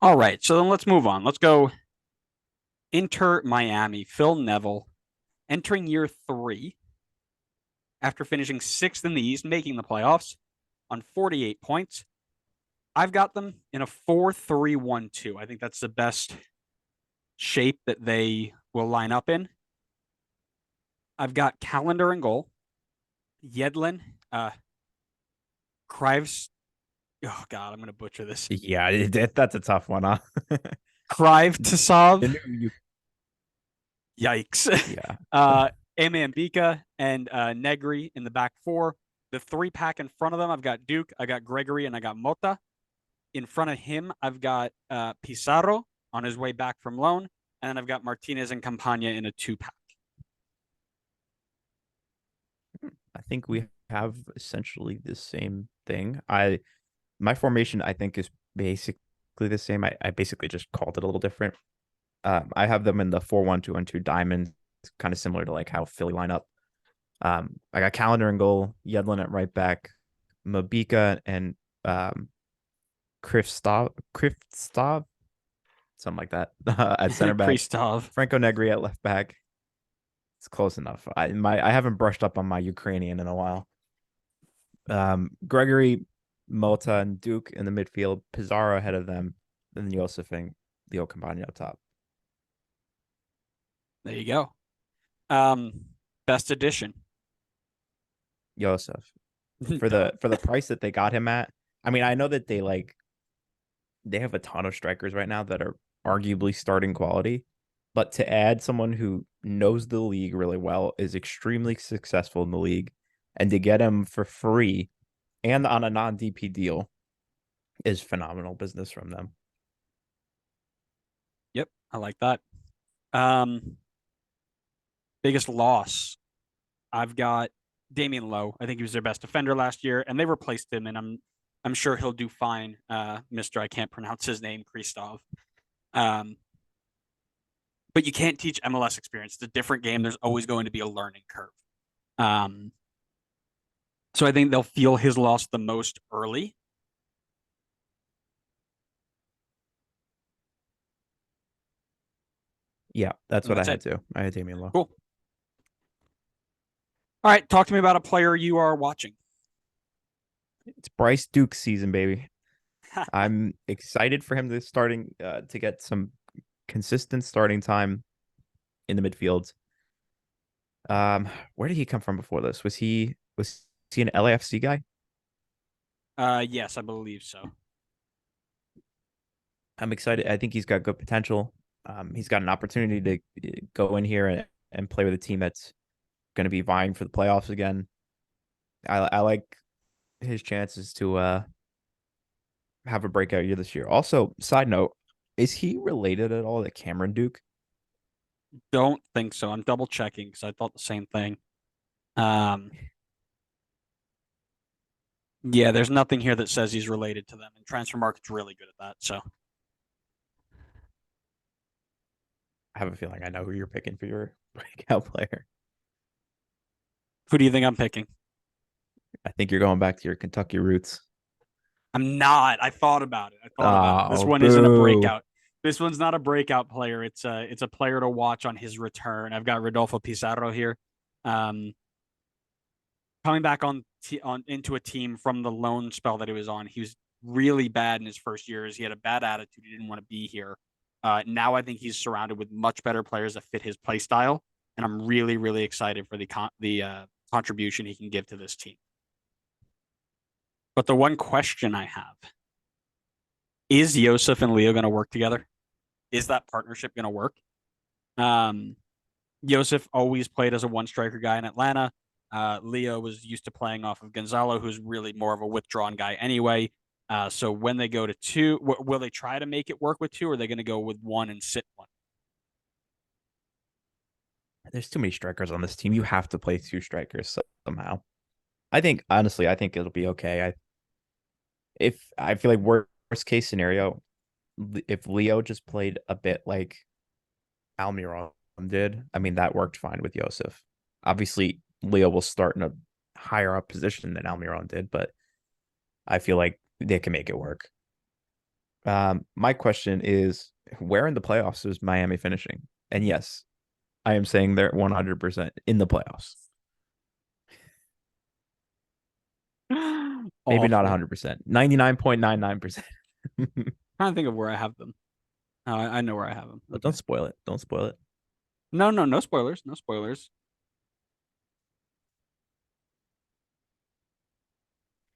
All right, so then let's move on. Let's go Inter Miami. Phil Neville entering year three after finishing sixth in the East, making the playoffs on 48 points. I've got them in a 4-3-1-2. I think that's the best shape that they will line up in. I've got Calendar and goal, Yedlin, Krives. Oh God, I'm gonna butcher this. Yeah, that's a tough one, huh? Krive Tasov. The new you, Yikes. yeah. uh, Amambika and Negri in the back four. The three pack in front of them, I've got Duke, I got Gregory, and I got Mota. In front of him, I've got Pizarro on his way back from loan, and then I've got Martinez and Campagna in a two pack. I think we have essentially the same thing. My formation I think is basically the same. I basically just called it a little different. I have them in the 4-1-2-1-2 diamond, kind of similar to like how Philly line up. I got Calendar in goal, Yedlin at right back, Mabika and Kriftstov, something like that, at center back. Kristov. Franco Negri at left back. It's close enough. I haven't brushed up on my Ukrainian in a while. Gregory, Mota, and Duke in the midfield. Pizarro ahead of them. Then Yosef and Leo Campagna up top. There you go. Um, Best edition. Yosef for Duh. the price that they got him at. I mean, I know that they have a ton of strikers right now that are arguably starting quality, but to add someone who knows the league really well, is extremely successful in the league, and to get him for free and on a non DP deal is phenomenal business from them. Yep, I like that. Um, Biggest loss. I've got Damian Lowe. I think he was their best defender last year, and they replaced him, and I'm sure he'll do fine. Mister, I can't pronounce his name, Kristov. Um, but you can't teach MLS experience. It's a different game. There's always going to be a learning curve. Um, so I think they'll feel his loss the most early. Yeah, that's And what I that's had it. too. I had Damian Lowe. Cool. All right, talk to me about a player you are watching. It's Bryce Duke's season, baby. I'm excited for him to get some consistent starting time in the midfield. Where did he come from before this? Was he an LAFC guy? Yes, I believe so. I'm excited. I think he's got good potential. He's got an opportunity to go in here and play with a team that's going to be vying for the playoffs again. I like his chances to have a breakout year this year. Also, side note, is he related at all to Cameron Duke? Don't think so. I'm double checking because I thought the same thing. Um, yeah, there's nothing here that says he's related to them, and Transfer Market's really good at that. So, I have a feeling I know who you're picking for your breakout player. who do you think I'm picking? I think you're going back to your Kentucky roots. I'm not. I thought about it. I thought about it. This Oh, one isn't a boo. breakout. This one's not a breakout player. It's a player to watch on his return. I've got Rodolfo Pizarro here, um, coming back on into a team from the loan spell that he was on. He was really bad in his first years. He had a bad attitude. He didn't want to be here. Now I think he's surrounded with much better players that fit his play style, and I'm really really excited for the contribution he can give to this team. But the one question I have is Yosef and Leo going to work together? Is that partnership going to work? Um, Yosef always played as a one striker guy in Atlanta. Leo was used to playing off of Gonzalo, who's really more of a withdrawn guy anyway. So when they go to two, will they try to make it work with two, or are they going to go with one and sit one? There's too many strikers on this team. You have to play two strikers somehow. I think it'll be okay. I feel like worst case scenario, if Leo just played a bit like Almiron did, I mean that worked fine with Yosef. Obviously, Leo will start in a higher up position than Almiron did, but I feel like they can make it work. My question is, where in the playoffs is Miami finishing? And yes, I am saying they're 100% in the playoffs. Maybe not Awful. 100%. 99.99%. Trying to think of where I have them. Oh, I know where I have them. But don't Okay. spoil it. Don't spoil it. No, no, no spoilers. No spoilers.